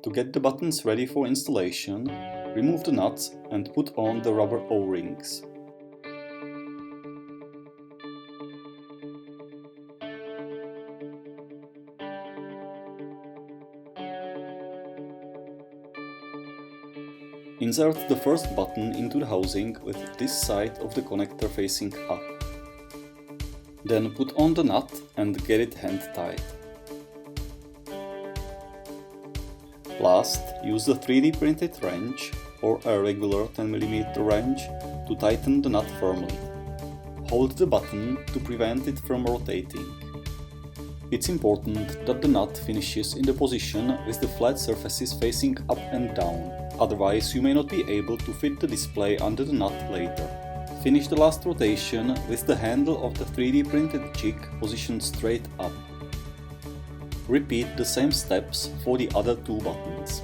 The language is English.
To get the buttons ready for installation, remove the nuts and put on the rubber O-rings. Insert the first button into the housing with this side of the connector facing up. Then put on the nut and get it hand tight. Last, use the 3D printed wrench or a regular 10mm wrench to tighten the nut firmly. Hold the button to prevent it from rotating. It's important that the nut finishes in the position with the flat surfaces facing up and down, otherwise you may not be able to fit the display under the nut later. Finish the last rotation with the handle of the 3D printed jig positioned straight up. Repeat the same steps for the other two buttons.